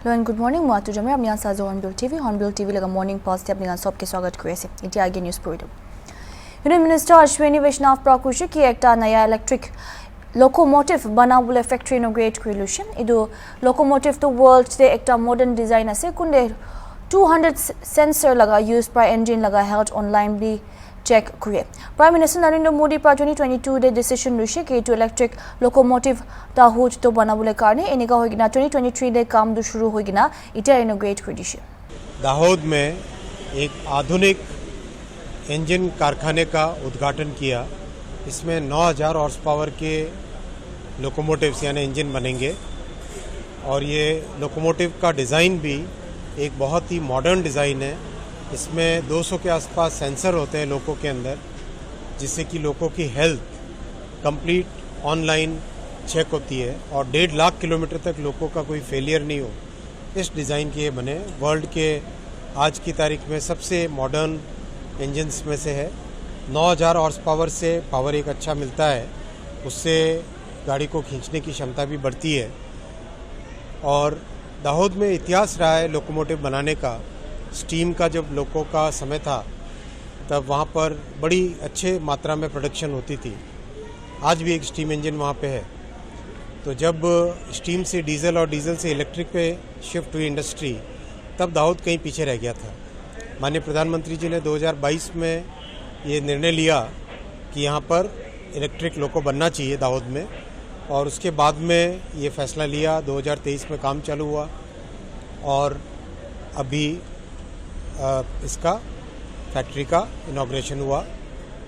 Hello and good morning मैं तुजमे अपनी साज हॉर्नबिल टीवी लगा मॉर्निंग पॉस्ट अपनी सबके स्वागत करेছে इति आगे न्यूज पढ़ो यूनियन मिनिस्टर अश्विनी वैष्णव प्रकुशे कि एक नया इलेक्ट्रिक लोकोमोटिव बनाबले फैक्ट्री इनोग्रेट करिलुशन इदु लोकोमोटिव तो वर्ल्ड से एक मॉडर्न डिजाइन আছে कुंडे 200 सेंसर लगा यूज पर इंजन लगा हेल्थ ऑनलाइन भी चेक करे प्राइम मिनिस्टर नरेंद्र मोदी पर 2022 दे डिसीजन लुसे कि तो इलेक्ट्रिक लोकोमोटिव ताहुज तो बनाबले कारणे एनिका होगिना 2023 दे काम दु शुरू होगिना इटा इनोग्रेट कर दिसे। दाहोद में एक आधुनिक इंजन कारखाने का उद्घाटन किया। इसमें 9000 हॉर्स पावर के लोकोमोटिव्स यानी इंजन बनेंगे और ये लोकोमोटिव का डिज़ाइन भी एक बहुत ही मॉडर्न डिज़ाइन है। इसमें 200 के आसपास सेंसर होते हैं लोगों के अंदर, जिससे कि लोगों की हेल्थ कंप्लीट ऑनलाइन चेक होती है और 1.5 लाख किलोमीटर तक लोगों का कोई फेलियर नहीं हो। इस डिज़ाइन के ये बने वर्ल्ड के आज की तारीख में सबसे मॉडर्न इंजन्स में से है। 9000 हॉर्स पावर से पावर एक अच्छा मिलता है, उससे गाड़ी को खींचने की क्षमता भी बढ़ती है। और दाहोद में इतिहास रहा है लोकोमोटिव बनाने का। स्टीम का जब लोगों का समय था तब वहाँ पर बड़ी अच्छे मात्रा में प्रोडक्शन होती थी। आज भी एक स्टीम इंजन वहाँ पे है। तो जब स्टीम से डीजल और डीजल से इलेक्ट्रिक पे शिफ्ट हुई इंडस्ट्री, तब दाहोद कहीं पीछे रह गया था। माननीय प्रधानमंत्री जी ने 2022 में ये निर्णय लिया कि यहाँ पर इलेक्ट्रिक लोको बनना चाहिए दाहोद में, और उसके बाद में ये फैसला लिया। 2023 में काम चालू हुआ और अभी इसका फैक्ट्री का इनॉग्रेशन हुआ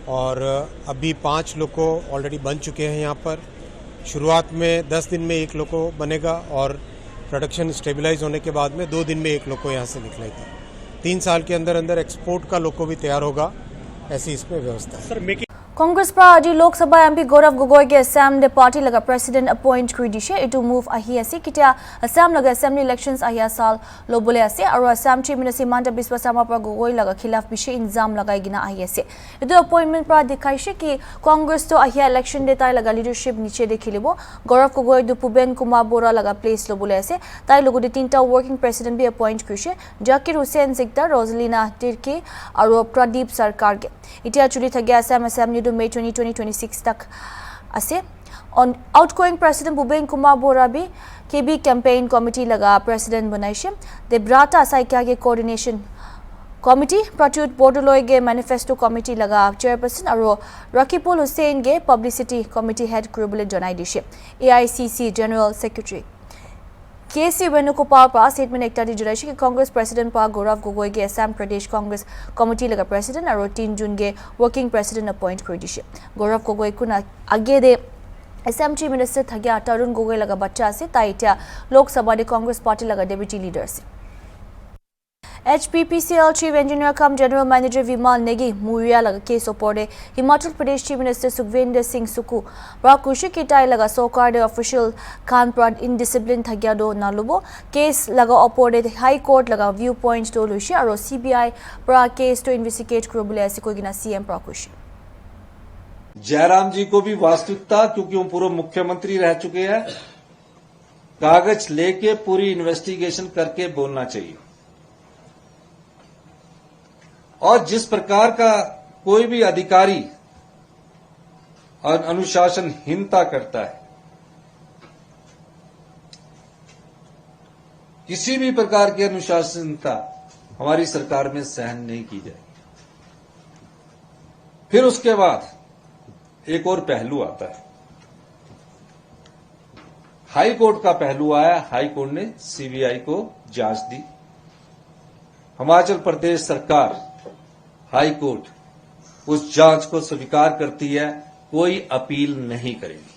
और अभी 5 लोको ऑलरेडी बन चुके हैं यहाँ पर। शुरुआत में 10 दिन में 1 लोको बनेगा और प्रोडक्शन स्टेबलाइज होने के बाद में 2 दिन में 1 लोको यहाँ से निकलेगा। 3 साल के अंदर अंदर एक्सपोर्ट का लोको भी तैयार होगा, ऐसी इसमें व्यवस्था है। कांग्रेस पर आज लोकसभा एमपी गौरव गोगोई के असम दे पार्टी लगा प्रेसिडेंट अपॉइंट कर दिसे। इटू मूव आही आसे किटा असम लगा असेंबली इलेक्शंस आहिया साल लोबले आसे और असम चीफ मिनिस्टर हिमंता बिस्वा शर्मा पर गोगोई लगा खिलाफ विषय इल्जाम लगाई गिना आही आसे। इटू अपॉइंटमेंट पर दिखाइसे कि कांग्रेस तो आहिया इलेक्शन दे ताई लगा लीडरशिप नीचे देखिलिबो। गौरव गोगोई दु पुबेन कुमार बोरा लगा प्लेस लोबले आसे। ताई लोगो दे 3टा वर्किंग प्रेसिडेंट भी अपॉइंट करसे। जाकिर हुसैन जिक्ता, रोजलिना तिर्की और प्रदीप सरकार के इटिया चुली थगे असम असेंबली मई 2026 तक आसे। ऑन आउटगोइंग प्रेसिडेंट भूपेन कुमार बोरा भी केबी कैंपेन कमिटी लगा प्रेसिडेंट बनाइसे। देब्राता साइकिया के कोऑर्डिनेशन कमिटी, प्रत्युत बोर्डोलोय के मैनिफेस्टो कमिटी लगा चेयरपर्सन और रकीबुल हुसैन के पब्लिसिटी कमिटी हेड करबले जनाई दिसे। एआईसीसी जनरल सेक्रेटरी केसी वेणुगोपाल पर स्टेटमेंट एक जुलाई कि कांग्रेस प्रेसिडेंट पर गौरव गोगोई के असम प्रदेश कांग्रेस कमिटी लगा प्रेसिडेंट और 3 जून के वर्किंग प्रेसिडेंट अपॉइंट कर दिसे। गौरव गोगोई को आगे दे असम चीफ मिनिस्टर थगिया तरुण गोगोई लगा बच्चा से ताइटा लोकसभा दे कांग्रेस पार्टी लगा डेप्यूटी लीडर से। HPPCL चीफ इंजीनियर कम जनरल मैनेजर विमल नेगी मुरिया लगा case ओपोर्डे Himachal Pradesh chief minister Sukhvinder Singh सुकू राकुशी किटाई लगा सरकार दे ऑफिशियल खान पर इनडिसिप्लिन थगिया दो नालुबो केस लगा ओपोर्डे हाई कोर्ट लगा व्यू पॉइंट दो लुशी और CBI पर केस तो इन्वेस्टिगेट करबले ऐसे कोई गिना CM प्राकुशी। जयराम जी को भी वास्तविकता, क्योंकि वो पूर्व मुख्यमंत्री रह चुके हैं, कागज लेके पूरी इन्वेस्टिगेशन करके बोलना चाहिए। और जिस प्रकार का कोई भी अधिकारी और अनुशासनहीनता करता है, किसी भी प्रकार की अनुशासनहीनता हमारी सरकार में सहन नहीं की जाएगी। फिर उसके बाद एक और पहलू आता है, हाई कोर्ट का पहलू आया। हाई कोर्ट ने CBI को जांच दी। हिमाचल प्रदेश सरकार हाई कोर्ट उस जांच को स्वीकार करती है, कोई अपील नहीं करेगी।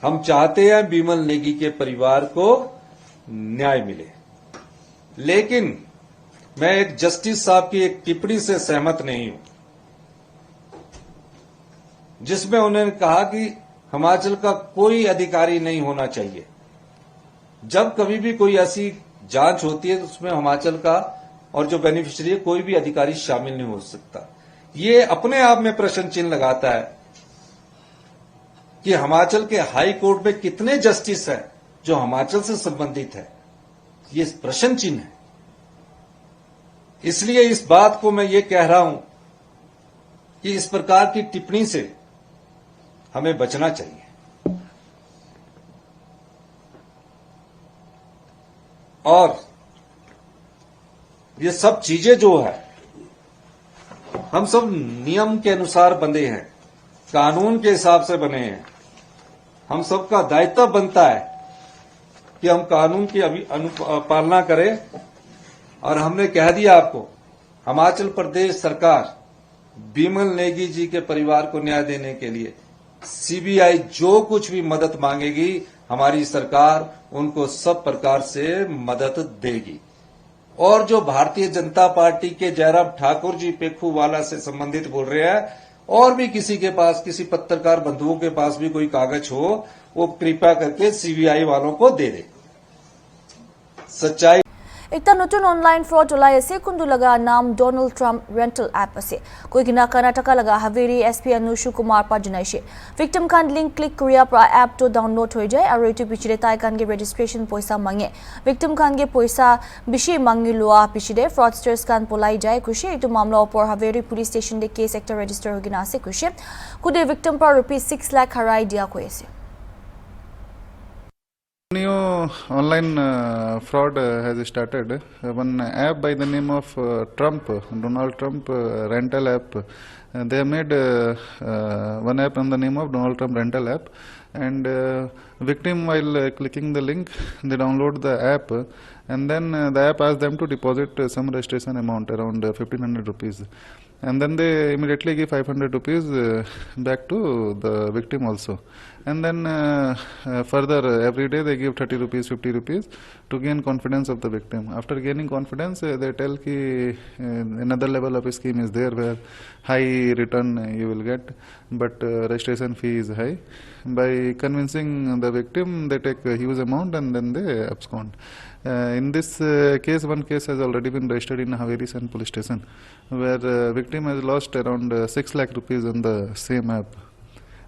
हम चाहते हैं विमल नेगी के परिवार को न्याय मिले, लेकिन मैं एक जस्टिस साहब की एक टिप्पणी से सहमत नहीं हूं, जिसमें उन्होंने कहा कि हिमाचल का कोई अधिकारी नहीं होना चाहिए। जब कभी भी कोई ऐसी जांच होती है तो उसमें हिमाचल का और जो बेनिफिशियरी है कोई भी अधिकारी शामिल नहीं हो सकता। ये अपने आप में प्रश्न चिन्ह लगाता है कि हिमाचल के हाई कोर्ट में कितने जस्टिस हैं जो हिमाचल से संबंधित है ये प्रश्न चिन्ह है। इसलिए इस बात को मैं ये कह रहा हूं कि इस प्रकार की टिप्पणी से हमें बचना चाहिए। और ये सब चीजें जो है, हम सब नियम के अनुसार बंधे हैं, कानून के हिसाब से बने हैं। हम सबका दायित्व बनता है कि हम कानून की पालना करें। और हमने कह दिया आपको, हिमाचल प्रदेश सरकार बिमल नेगी जी के परिवार को न्याय देने के लिए सीबीआई जो कुछ भी मदद मांगेगी, हमारी सरकार उनको सब प्रकार से मदद देगी। और जो भारतीय जनता पार्टी के जयराम ठाकुर जी पेखूवाला से संबंधित बोल रहे हैं, और भी किसी के पास, किसी पत्रकार बंधुओं के पास भी कोई कागज हो, वो कृपया करके सीबीआई वालों को दे दे। सच्चाई एकता नतुन ऑनलाइन फ्रॉड उलाई असे कुंदु लगा नाम डोनाल्ड ट्रम्प रेंटल ऐप असे कोई गिना कर्नाटका लगा हवेरी एसपी अनुशु कुमार पाजुनाइशे विक्टिम खान लिंक क्लिक करिया प्रा ऐप तो डाउनलोड हो जाए और इटु पिछले ताई खान के रजिस्ट्रेशन पैसा मांगे विक्टिम खान के पैसा बिशी मांगी लुआ पिछले फ्रॉडस्टर्स खान पोलाई जाए खुशी इटु मामला पर हवेरी पुलिस स्टेशन दे केस एक्टर रजिस्टर हो गिना से खुशी कुदे विक्टिम पर ₹6 लाख हराई दिया कोई से New online fraud has started. One app by the name of Donald Trump rental app. They have made one app on the name of Donald Trump rental app, and victim while clicking the link, they download the app, and then the app asks them to deposit some registration amount around 1,500 rupees. And then they immediately give 500 rupees back to the victim also. And then further every day they give 30 rupees, 50 rupees to gain confidence of the victim. After gaining confidence, they tell ki another level of scheme is there where high return you will get, but registration fee is high. By convincing the victim, they take a huge amount and then they abscond. In this case, one case has already been registered in Haveri San police station, where victim has lost around 6 lakh rupees on the same app.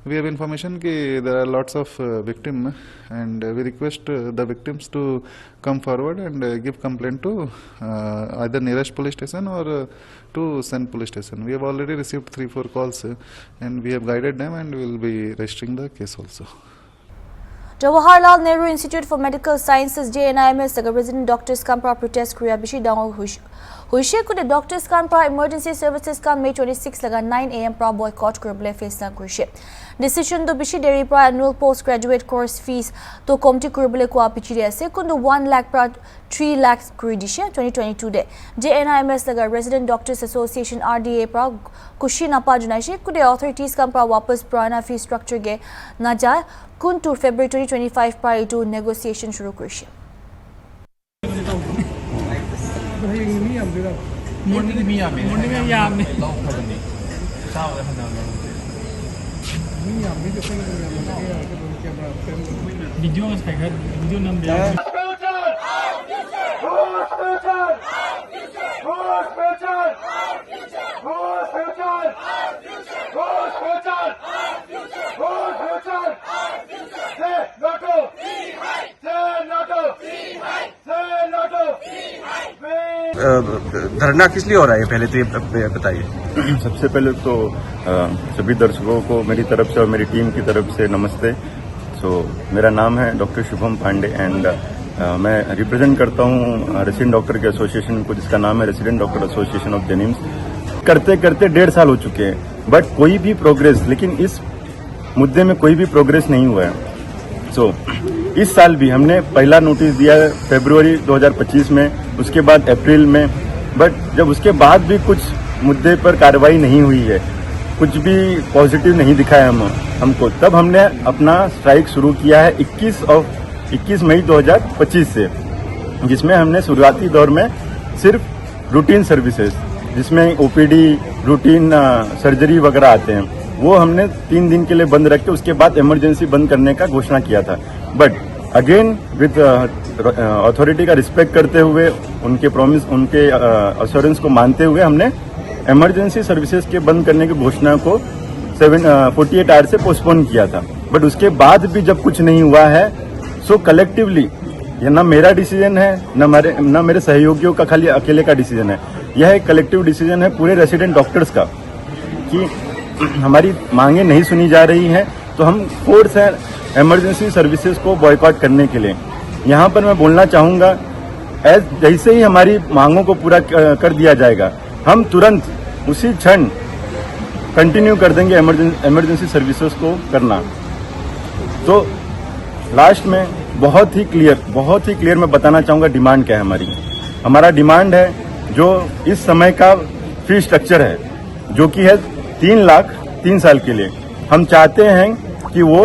We have information that there are lots of victims, and we request the victims to come forward and give complaint to either nearest police station or to Sen police station. We have already received 3-4 calls, and we have guided them, and we will be registering the case also. Jawaharlal Nehru Institute for Medical Sciences JNIMS the resident doctors kan pra protest kriya bishi dang huishe ko the doctors kan pra emergency services kan May 26 laga 9 am pra boycott kurble face na kurishe decision to bishi deri pra annual postgraduate course fees to komti kurble ko apichiri ase kundu 1 lakh pra 3 lakhs kuridishe 2022 de JNIMS laga resident doctors association RDA pra kushi na pa junaishe kude authorities kan pra wapas purana fee structure ge na ja kun to February 2025 prior to negotiation shuru kurishe धरना किस लिए हो रहा है पहले तो ये बताइए। सबसे पहले तो सभी दर्शकों को मेरी तरफ से और मेरी टीम की तरफ से नमस्ते। मेरा नाम है डॉक्टर शुभम पांडे एंड मैं रिप्रेजेंट करता हूँ रेसिडेंट डॉक्टर के एसोसिएशन को, जिसका नाम है रेसिडेंट डॉक्टर एसोसिएशन ऑफ जेनिम्स। करते करते 1.5 साल हो चुके हैं, बट कोई भी प्रोग्रेस, लेकिन इस मुद्दे में कोई भी प्रोग्रेस नहीं हुआ है। इस साल भी हमने पहला नोटिस दिया फरवरी 2025 में, उसके बाद अप्रैल में, बट जब उसके बाद भी कुछ मुद्दे पर कार्रवाई नहीं हुई है, कुछ भी पॉजिटिव नहीं दिखाया हमको, तब हमने अपना स्ट्राइक शुरू किया है 21 मई 2025 से, जिसमें हमने शुरुआती दौर में सिर्फ रूटीन सर्विसेज, जिसमें ओपीडी, रूटीन सर्जरी वगैरह आते हैं, वो हमने 3 दिन के लिए बंद रख के उसके बाद इमरजेंसी बंद करने का घोषणा किया था। बट अगेन विद अथॉरिटी का रिस्पेक्ट करते हुए, उनके प्रॉमिस, उनके अश्योरेंस को मानते हुए, हमने इमरजेंसी सर्विसेज के बंद करने की घोषणा को 48 आवर्स से पोस्टपोन किया था। बट उसके बाद भी जब कुछ नहीं हुआ है, सो कलेक्टिवली ये ना मेरा डिसीजन है, न मेरे सहयोगियों का खाली अकेले का डिसीजन है। यह एक कलेक्टिव डिसीजन है पूरे रेसिडेंट डॉक्टर्स का कि हमारी मांगे नहीं सुनी जा रही हैं, तो हम फोर्स है इमरजेंसी सर्विसेज को बॉयकॉट करने के लिए। यहाँ पर मैं बोलना चाहूँगा, जैसे ही हमारी मांगों को पूरा कर दिया जाएगा, हम तुरंत उसी क्षण कंटिन्यू कर देंगे इमरजेंसी सर्विसेज को करना। तो लास्ट में बहुत ही क्लियर मैं बताना चाहूँगा डिमांड क्या है हमारी। हमारा डिमांड है जो इस समय का फी स्ट्रक्चर है, जो कि है 3 लाख 3 साल के लिए। हम चाहते हैं कि वो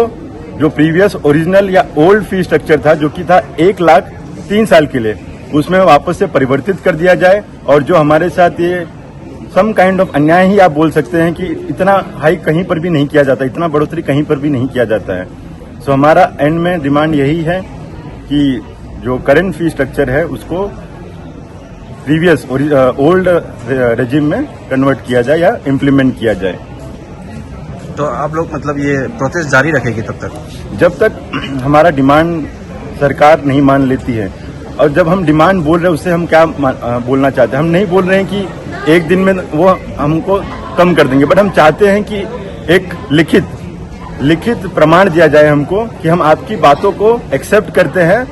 जो प्रीवियस ओरिजिनल या ओल्ड फी स्ट्रक्चर था, जो कि था 1 लाख 3 साल के लिए, उसमें वापस से परिवर्तित कर दिया जाए। और जो हमारे साथ ये सम काइंड ऑफ अन्याय ही आप बोल सकते हैं कि इतना हाई कहीं पर भी नहीं किया जाता, इतना बढ़ोतरी कहीं पर भी नहीं किया जाता है। सो हमारा एंड में डिमांड यही है कि जो करंट फी स्ट्रक्चर है उसको प्रीवियस ओल्ड रेजिम में कन्वर्ट किया जाए या इम्प्लीमेंट किया जाए। तो आप लोग मतलब ये प्रोटेस्ट जारी रखेगी तब तक? जब तक हमारा डिमांड सरकार नहीं मान लेती है। और जब हम डिमांड बोल रहे हैं उससे हम क्या बोलना चाहते हैं? हम नहीं बोल रहे हैं कि एक दिन में वो हमको कम कर देंगे, बट हम चाहते हैं कि एक लिखित प्रमाण दिया जाए हमको कि हम आपकी बातों को एक्सेप्ट करते हैं।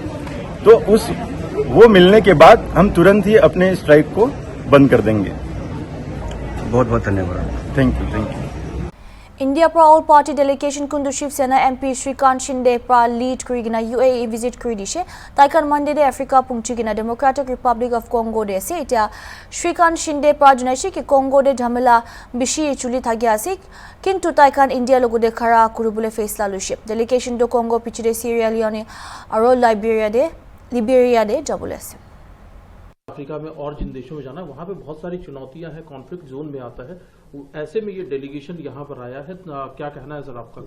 तो वो मिलने के बाद हम तुरंत ही अपने स्ट्राइक को बंद कर देंगे। बहुत बहुत धन्यवाद। Thank you. India pra all party delegation kundu Shiv Sena MP Shrikant Shinde pra lead kurigina UAE visit kuridishe taikan Monday de Africa pungchigina Democratic Republic of Congo de ase eta Shrikant Shinde pra junaishi ki Congo de dhamela bishi chuli thagya ase kintu taikan India logo de khara kurubule faisla luship delegation do Congo pichide Sierra Leone aro Liberia de jabule ase। Africa में और जिन देशों में जाना है वहाँ पे बहुत सारी चुनौतियां हैं, कॉन्फ्लिक्ट जोन में आता है, ऐसे में ये डेलीगेशन यहाँ पर आया है, क्या कहना है सर आपका?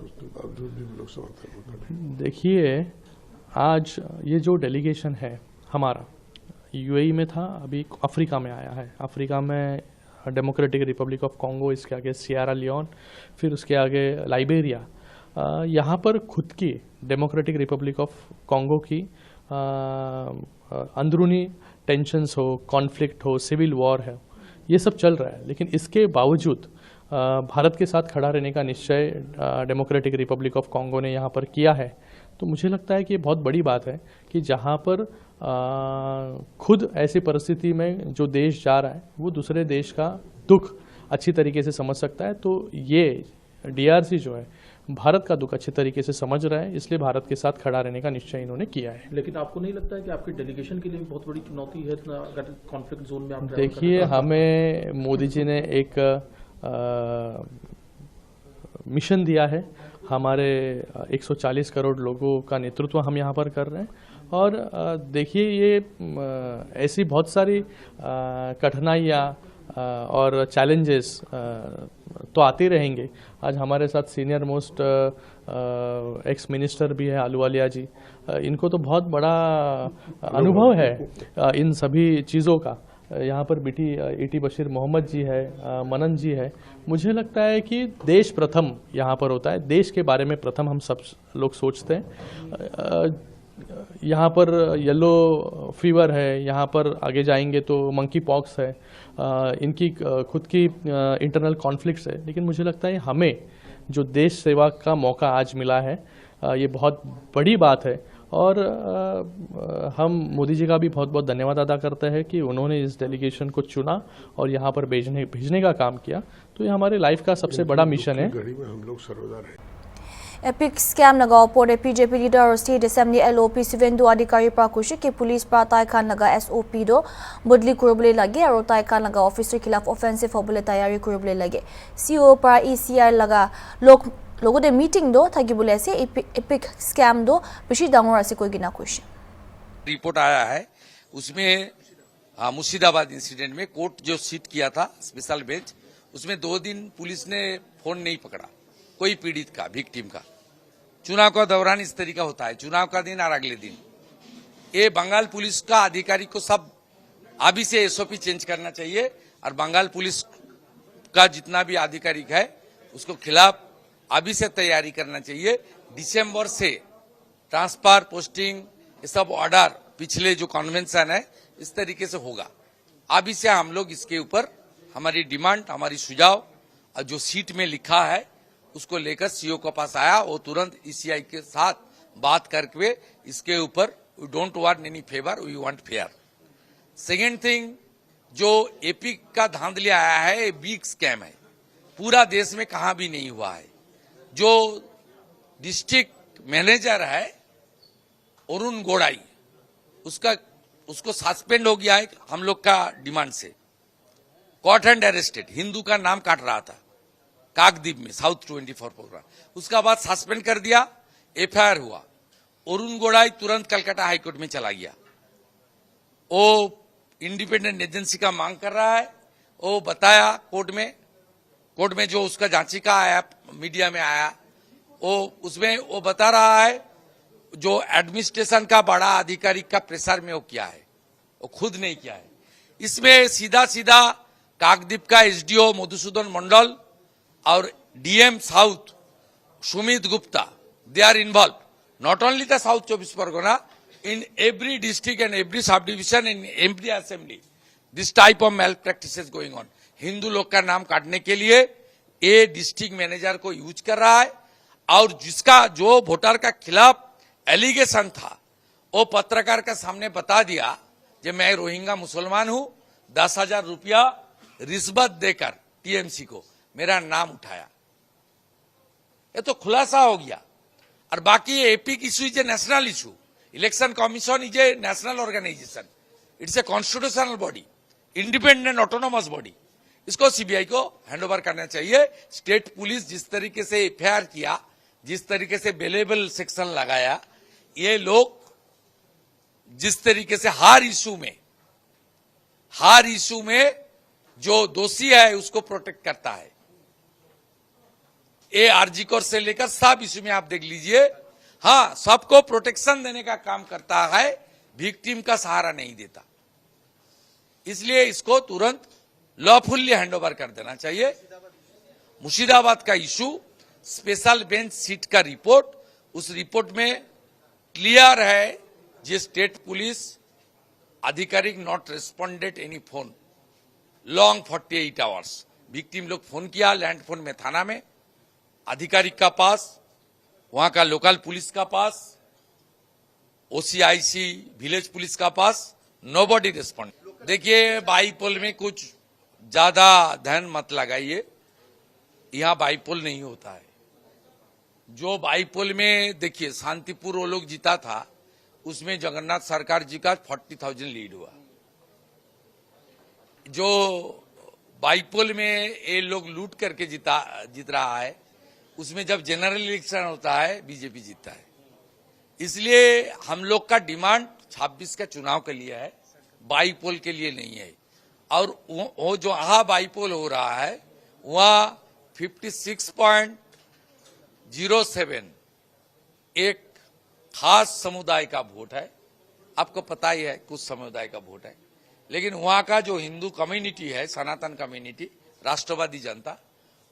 देखिए, आज ये जो डेलीगेशन है हमारा यूएई में था, अभी अफ्रीका में आया है। अफ्रीका में डेमोक्रेटिक रिपब्लिक ऑफ कॉन्गो, इसके आगे सियरा लियोन, फिर उसके आगे लाइबेरिया। यहाँ पर खुद की डेमोक्रेटिक रिपब्लिक ऑफ कॉन्गो की अंदरूनी टेंशन्स हो, कॉन्फ्लिक्ट हो, सिविल वॉर है, ये सब चल रहा है। लेकिन इसके बावजूद भारत के साथ खड़ा रहने का निश्चय डेमोक्रेटिक रिपब्लिक ऑफ कॉन्गो ने यहाँ पर किया है। तो मुझे लगता है कि ये बहुत बड़ी बात है कि जहाँ पर खुद ऐसी परिस्थिति में जो देश जा रहा है वो दूसरे देश का दुख अच्छी तरीके से समझ सकता है। तो ये डीआरसी जो है भारत का दुख अच्छे तरीके से समझ रहा है, इसलिए भारत के साथ खड़ा रहने का निश्चय इन्होंने किया है। लेकिन आपको नहीं लगता है कि आपकी डेलीगेशन के लिए बहुत बड़ी चुनौती है अगर कॉन्फ्लिक्ट जोन में आप? देखिए, हमें मोदी जी ने एक मिशन दिया है, हमारे 140 करोड़ लोगों का नेतृत्व हम यहाँ पर कर रहे हैं। और देखिए, ये ऐसी बहुत सारी कठिनाइयाँ और चैलेंजेस तो आते रहेंगे। आज हमारे साथ सीनियर मोस्ट एक्स मिनिस्टर भी है आलूवालिया जी, इनको तो बहुत बड़ा अनुभव है इन सभी चीज़ों का। यहाँ पर ईटी बशीर मोहम्मद जी है, मनन जी है। मुझे लगता है कि देश प्रथम यहाँ पर होता है, देश के बारे में प्रथम हम सब लोग सोचते हैं। यहाँ पर येलो फीवर है, यहाँ पर आगे जाएंगे तो मंकी पॉक्स है, इनकी खुद की इंटरनल कॉन्फ्लिक्ट्स है। लेकिन मुझे लगता है हमें जो देश सेवा का मौका आज मिला है, ये बहुत बड़ी बात है। और हम मोदी जी का भी बहुत बहुत धन्यवाद अदा करते हैं कि उन्होंने इस डेलीगेशन को चुना और यहाँ पर भेजने का काम किया। तो ये हमारे लाइफ का सबसे बड़ा मिशन है। एपिक स्कैम लगाओ पोरे बीजेपी लीडर और स्टेट असेंबली एलओपी सिवेंदु अधिकारी प्राकुशी के पुलिस पर ताइखान लगा एसओपी दो बदली कुरबले लगे और ताइखान लगा ऑफिसर खिलाफ ऑफेंसिव होबले तैयारी कुरबले लगे। सीओ पर ईसीआई लगा लोगों दे मीटिंग दो थाकी बोले से एपिक स्कैम दो पिछी दांगोरा से कोई गिना कुछ रिपोर्ट आया है। उसमें मुर्शिदाबाद इंसिडेंट में कोर्ट जो सीट किया था स्पेशल बेंच, उसमें 2 दिन पुलिस ने फोन नहीं पकड़ा कोई पीड़ित का, विक्टिम का। चुनाव का दौरान इस तरीका होता है, चुनाव का दिन और अगले दिन। ये बंगाल पुलिस का अधिकारी को सब अभी से एसओपी चेंज करना चाहिए और बंगाल पुलिस का जितना भी आधिकारिक है उसको खिलाफ अभी से तैयारी करना चाहिए। दिसंबर से ट्रांसफर, पोस्टिंग, ये सब ऑर्डर पिछले जो कन्वेंशन है इस तरीके से होगा। अभी से हम लोग इसके ऊपर हमारी डिमांड, हमारी सुझाव और जो सीट में लिखा है उसको लेकर सीओ के पास आया। वो तुरंत ईसीआई के साथ बात करके इसके ऊपर we don't want any favour, we want fair. Second thing, जो एपी का धांधली आया है बिग स्कैम है, पूरा देश में कहां भी नहीं हुआ है। जो डिस्ट्रिक्ट मैनेजर है अरुण गोड़ाई, उसको सस्पेंड हो गया है हम लोग का डिमांड से। कॉट एंड अरेस्टेड, हिंदू का नाम काट रहा था काकद्वीप में साउथ 24 प्रोग्राम, उसका बाद सस्पेंड कर दिया, एफआईआर हुआ। अरुण गोड़ाई तुरंत कलकत्ता हाईकोर्ट में चला गया। वो इंडिपेंडेंट एजेंसी का मांग कर रहा है। वो बताया कोर्ट में जो उसका जांचिका आया, मीडिया में आया, उसमें वो बता रहा है जो एडमिनिस्ट्रेशन का बड़ा अधिकारी का प्रेशर में वो किया है, वो खुद नहीं किया है। इसमें सीधा सीधा काकद्वीप का एसडीओ मधुसूदन मंडल और DM south Sumit Gupta, they are involved. Not only the South 24 Pargana, in every district and every subdivision and every assembly, this type of malpractices going on. Hindu लोग का नाम काटने के लिए ये डिस्ट्रिक्ट मैनेजर को यूज कर रहा है। और जिसका जो वोटर का खिलाफ एलिगेशन था वो पत्रकार के सामने बता दिया कि मैं रोहिंग्या मुसलमान हूं, 10,000 रुपया रिश्वत देकर टीएमसी को मेरा नाम उठाया। ये तो खुलासा हो गया। और बाकी AP issue is a national issue. Election commission is a national organisation, it's a constitutional body, independent autonomous body. इसको सीबीआई को हैंडओवर करना चाहिए। स्टेट पुलिस जिस तरीके से एफआईआर किया, जिस तरीके से बेलेबल सेक्शन लगाया, ये लोग जिस तरीके से हर इशू में जो दोषी है उसको प्रोटेक्ट करता है। ये आरजी कोर से लेकर सब इशू में आप देख लीजिए, हाँ सबको प्रोटेक्शन देने का काम करता है, विक्टिम का सहारा नहीं देता। इसलिए इसको तुरंत लॉफुल्ली हैंडओवर कर देना चाहिए। मुर्शिदाबाद का इशू, स्पेशल बेंच सीट का रिपोर्ट, उस रिपोर्ट में क्लियर है जे स्टेट पुलिस आधिकारिक not responded any phone long 48 hours. Victim लोग फोन किया लैंड फोन में, थाना में, अधिकारिक का पास, वहां का लोकल पुलिस का पास, ओसीआईसी विलेज पुलिस का पास, नोबडी रेस्पॉन्ड। देखिए बाईपोल में कुछ ज्यादा ध्यान मत लगाइए, यहां बाईपोल नहीं होता है। जो बाईपोल में देखिए शांतिपुर वो लोग जीता था, उसमें जगन्नाथ सरकार जी का 40,000 लीड हुआ। जो बाईपोल में ये लोग लूट करके जीत रहा है, उसमें जब जनरल इलेक्शन होता है बीजेपी जीतता है। इसलिए हम लोग का डिमांड 26 का चुनाव के लिए है, बाईपोल के लिए नहीं है। और वो जो बाईपोल हो रहा है वहां 56.07 एक खास समुदाय का वोट है। आपको पता ही है कुछ समुदाय का वोट है, लेकिन वहां का जो हिंदू कम्युनिटी है, सनातन कम्युनिटी, राष्ट्रवादी जनता,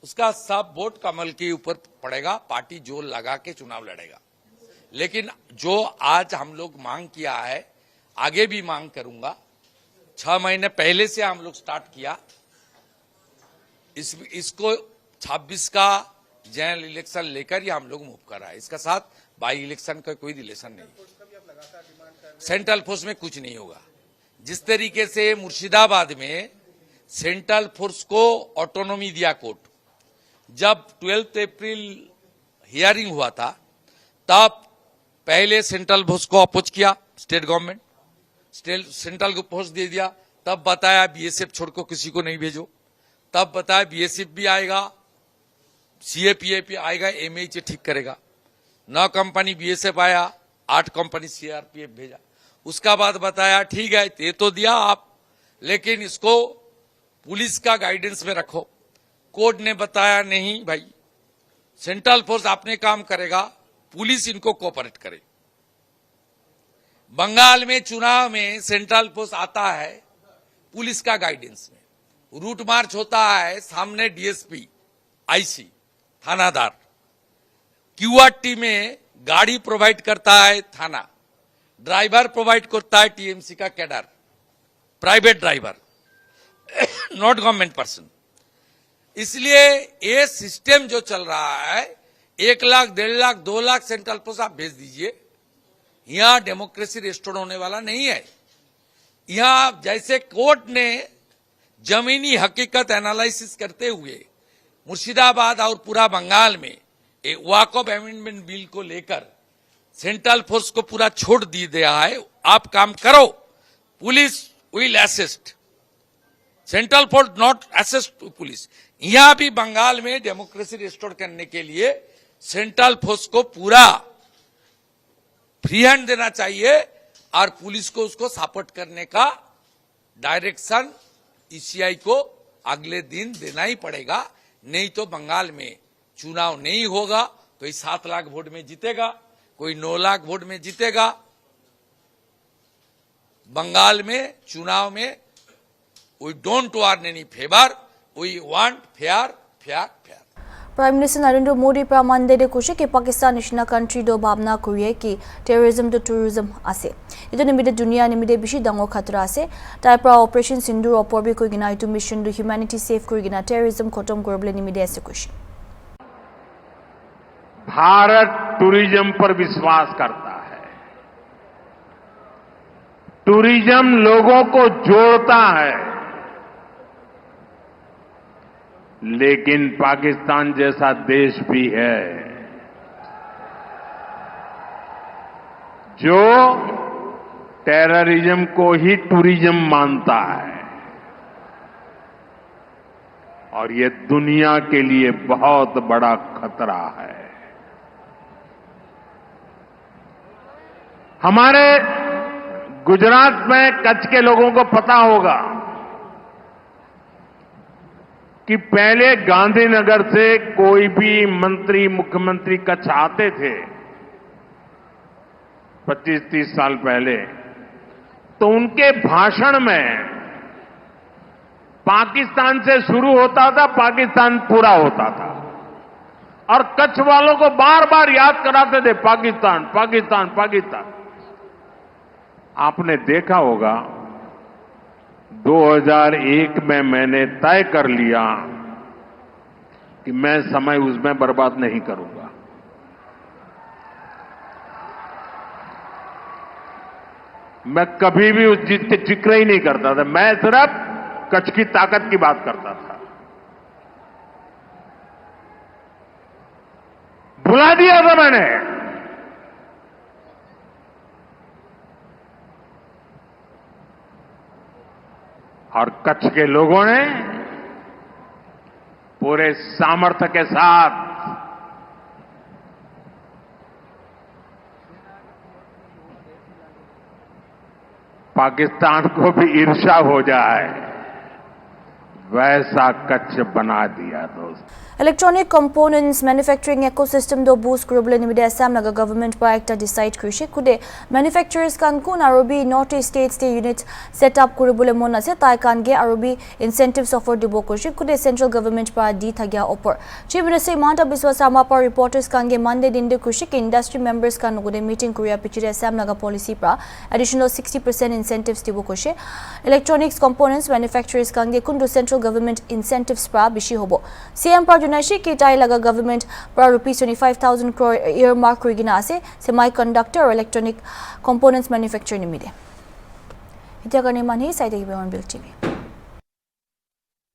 उसका सब वोट कमल के ऊपर पड़ेगा। पार्टी जोर लगा के चुनाव लड़ेगा। लेकिन जो आज हम लोग मांग किया है, आगे भी मांग करूंगा। 6 महीने पहले से हम लोग स्टार्ट किया, इसको 26 का जनरल इलेक्शन लेकर ही हम लोग मूव कर रहा है। इसका साथ बाई इलेक्शन का कोई रिलेशन नहीं। सेंट्रल फोर्स में कुछ नहीं होगा। जिस तरीके से मुर्शिदाबाद में सेंट्रल फोर्स को ऑटोनॉमी दिया कोर्ट, जब 12 अप्रैल हियरिंग हुआ था तब पहले सेंट्रल फोर्स को अपोज किया स्टेट गवर्नमेंट, सेंट्रल को फोर्स दे दिया। तब बताया बीएसएफ छोड़ को किसी को नहीं भेजो, तब बताया बीएसएफ भी आएगा, सीएपीएफ आएगा, एमएच ठीक करेगा। 9 कंपनी बीएसएफ आया, 8 कंपनी सीआरपीएफ भेजा। उसका बाद बताया ठीक है ये तो दिया आप, लेकिन इसको पुलिस का गाइडेंस में रखो। कोर्ट ने बताया नहीं भाई, सेंट्रल फोर्स अपने काम करेगा, पुलिस इनको कोऑपरेट करे। बंगाल में चुनाव में सेंट्रल फोर्स आता है पुलिस का गाइडेंस में, रूट मार्च होता है, सामने डीएसपी, आईसी, थानादार, क्यूआरटी में गाड़ी प्रोवाइड करता है थाना, ड्राइवर प्रोवाइड करता है टीएमसी का cadre, private driver, not government person. इसलिए ये सिस्टम जो चल रहा है 1 लाख, 1.5 लाख, 2 लाख सेंट्रल पोस्ट आप भेज दीजिए, यहां डेमोक्रेसी रेस्टोर होने वाला नहीं है। यहां जैसे कोर्ट ने जमीनी हकीकत एनालिसिस करते हुए मुर्शिदाबाद और पूरा बंगाल में एक वॉकअप अमेंडमेंट बिल को लेकर सेंट्रल फोर्स को पूरा छोड़ दी दिया है, आप काम करो, police will assist, central force not assist police. यहां भी बंगाल में डेमोक्रेसी रिस्टोर करने के लिए सेंट्रल फोर्स को पूरा फ्री हैंड देना चाहिए और पुलिस को उसको सपोर्ट करने का डायरेक्शन ईसीआई को अगले दिन देना ही पड़ेगा, नहीं तो बंगाल में चुनाव नहीं होगा। कोई 7 लाख वोट में जीतेगा, कोई 9 लाख वोट में जीतेगा। बंगाल में चुनाव में we don't want any favour, we want fair fair fair. Prime Minister Narendra Modi pra Monday de kushe ki Pakistan nishina country do bhabna kuriye ki terrorism to tourism ase. Ito nimide dunia nimide bishi dango khatra ase. Tai pra Operation Sindoor opor bi koi gina itu mission do humanity safe koi gina terrorism khotom korble nimide ase kushe. Bharat tourism पर विश्वास करता है। Tourism लोगों को जोड़ता है, लेकिन पाकिस्तान जैसा देश भी है जो टेररिज्म को ही टूरिज्म मानता है, और ये दुनिया के लिए बहुत बड़ा खतरा है। हमारे गुजरात में कच्छ के लोगों को पता होगा कि पहले गांधीनगर से कोई भी मंत्री मुख्यमंत्री कच्छ आते थे 25-30 साल पहले, तो उनके भाषण में पाकिस्तान से शुरू होता था, पाकिस्तान पूरा होता था, और कच्छ वालों को बार बार याद कराते थे पाकिस्तान पाकिस्तान पाकिस्तान। आपने देखा होगा 2001 में मैंने तय कर लिया कि मैं समय उसमें बर्बाद नहीं करूंगा। मैं कभी भी उस चीज के जिक्र ही नहीं करता था, मैं सिर्फ कच्छ की ताकत की बात करता था। भुला दिया था मैंने। और कच्छ के लोगों ने पूरे सामर्थ्य के साथ पाकिस्तान को भी ईर्ष्या हो जाए वैसा कच्छ बना दिया दोस्त। Electronic components manufacturing ecosystem do boost kurubole nimide Assam naga government pa ekta decide kurise kude manufacturers kan kun arobi north east states te unit set up kurubole mon ase tai kan ge arobi incentives offer dibo kurise kude central government pa di thagya opor chief minister Himanta Biswa Sarma pa reporters kan ge Monday din de kurise ke industry members kan gude meeting kuriya pichire Assam naga policy pra additional 60% incentives dibo kurise electronics components manufacturers kan ge kundu central government incentives pra bishi hobo CM pa Nashi ki tai laga government pra rupees 25,000 crore earmark kurigina ase semiconductor or electronic components manufacturing nimide. Ita karne mani sai degi Bill TV.